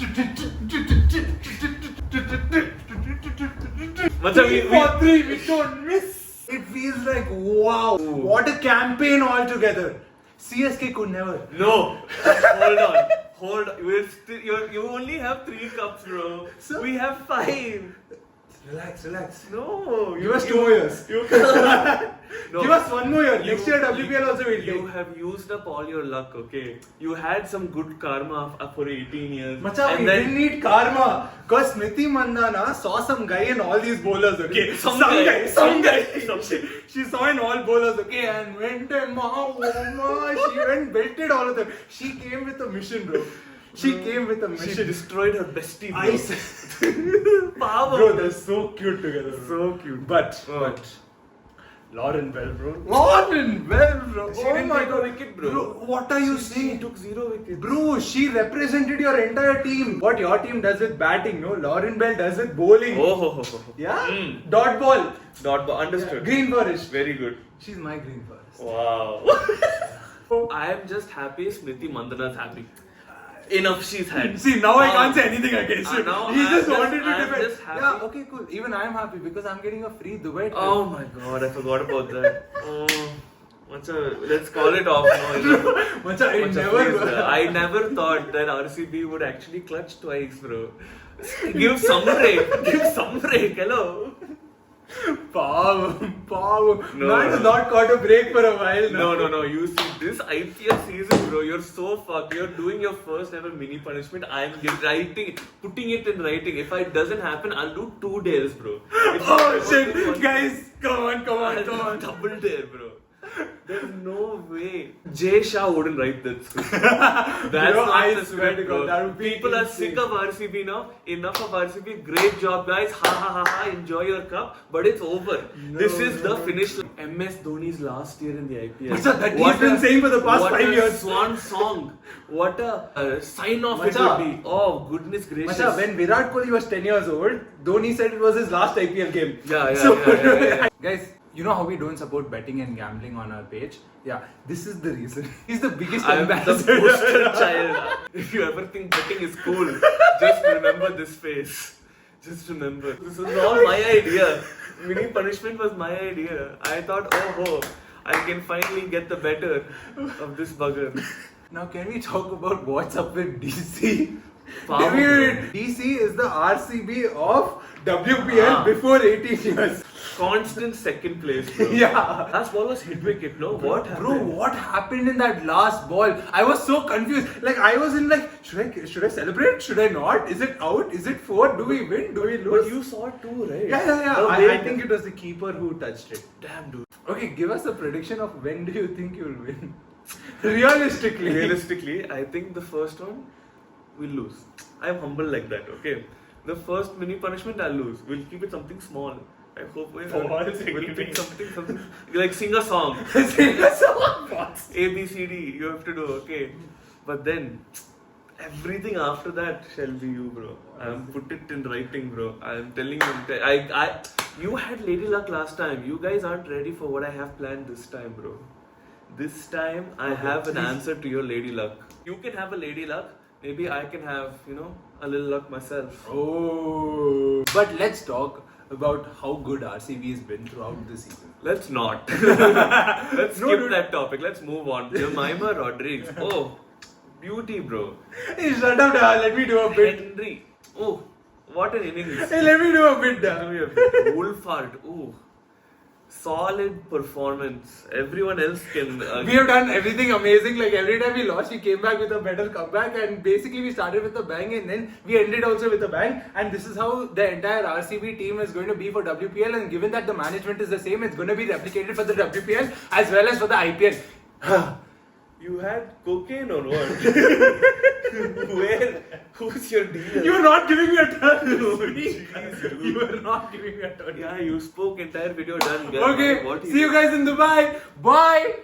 We don't miss. It feels like wow, what a campaign altogether. CSK could never. No, hold on. You only have 3 cups, bro. So? We have 5. Relax. No, Give us 2 more years. No. Give us 1 more year. Next year WPL also will You take. have used up all your luck, okay? You had some good karma for 18 years. Macha, and we then didn't need karma. Because Smriti Mandhana saw some guy in all these bowlers, okay? Some guy. She saw in all bowlers, okay? And went and she went belted all of them. She came with a mission, bro. She she destroyed her bestie, bro. Ice. Power. Bro, they're so cute together. Bro. So cute. But Lauren Bell, bro. Lauren Bell, bro. She didn't take a wicket, bro. What are you She saying? took 0 wickets. Bro, she represented your entire team. What your team does with batting, no? Lauren Bell does with bowling. Oh. Yeah? Dot ball. Dot ball. Understood. Green forest. Very good. She's my green forest. Wow. I am just happy Smriti Mandhana's happy. Enough she's had. See, now I can't say anything against you. now He just wanted to I'm defend. just happy. Yeah, okay, cool. Even I'm happy because I'm getting a free Dubai trip. Oh my god, I forgot about that. Let's call it off now. Macha, I never thought that RCB would actually clutch twice, bro. Give some break. Hello. Power. No. Man has not caught a break for a while now. No. You see, this IPL season, bro, you're so fucked. You're doing your first ever mini punishment. I'm putting it in writing. If it doesn't happen, I'll do 2 days, bro. Oh shit, guys, come on. Double dare, bro. There's no way. Jay Shah wouldn't write that script. That's Bro, not I the swear script, to God, bro. that would be People are insane. sick of RCB now. Enough of RCB. Great job, guys. Ha. Enjoy your cup. But it's over. This is the finish. MS Dhoni's last year in the IPL. Macha, that he's been saying for the past 5 years. What a swan song. What a sign off it Macha. would be. Oh, goodness gracious. Macha, when Virat Kohli was 10 years old, Dhoni said it was his last IPL game. Yeah. Guys, you know how we don't support betting and gambling on our page? Yeah, this is the reason. He's the biggest I'm the ambassador. poster child. If you ever think betting is cool, just remember this face. Just remember. This was all my idea. Mini punishment was my idea. I thought, I can finally get the better of this bugger. Now, can we talk about what's up with DC? Power. DC is the RCB of WPL before 18 years. Constant second place, bro. Yeah. Last ball was hit wicket, no? What happened? Bro, what happened in that last ball? I was so confused. Like, I was in like, should I celebrate? Should I not? Is it out? Is it 4? Do we win? Do we lose? But you saw it too, right? Yeah. I think it was the keeper who touched it. Damn, dude. Okay, give us a prediction of when do you think you'll win? Realistically, I think the first one we'll lose. I'm humble like that, okay? The first mini punishment I'll lose. We'll keep it something small. I hope we'll pick something like sing a song. A B C D you have to do, okay? But then everything after that shall be you, bro. I'll put it in writing, bro. I'm telling you, you had Lady Luck last time. You guys aren't ready for what I have planned this time, bro. This time I have an answer to your Lady Luck. You can have a Lady Luck. Maybe I can have, a little luck myself. Oh. But let's talk about how good RCB has been throughout the season. Let's not. Let's skip that topic. Let's move on. Jemima Rodriguez. Oh, beauty, bro. Hey, shut up, da. Let me do a bit. Henry. Oh, what an innings. Hey, let me do a bit, da. Wolfhard. Oh, solid performance. Everyone else can. We have done everything amazing. Like every time we lost, we came back with a better comeback, and basically we started with a bang, and then we ended also with a bang. And this is how the entire RCB team is going to be for WPL. And given that the management is the same, it's going to be replicated for the WPL as well as for the IPL. You had cocaine or what? Who's your dealer? You are not giving me a turn. Jeez, You are not giving me a turn. Yeah, you spoke entire video done. Guys. Okay, see you guys in Dubai. Bye.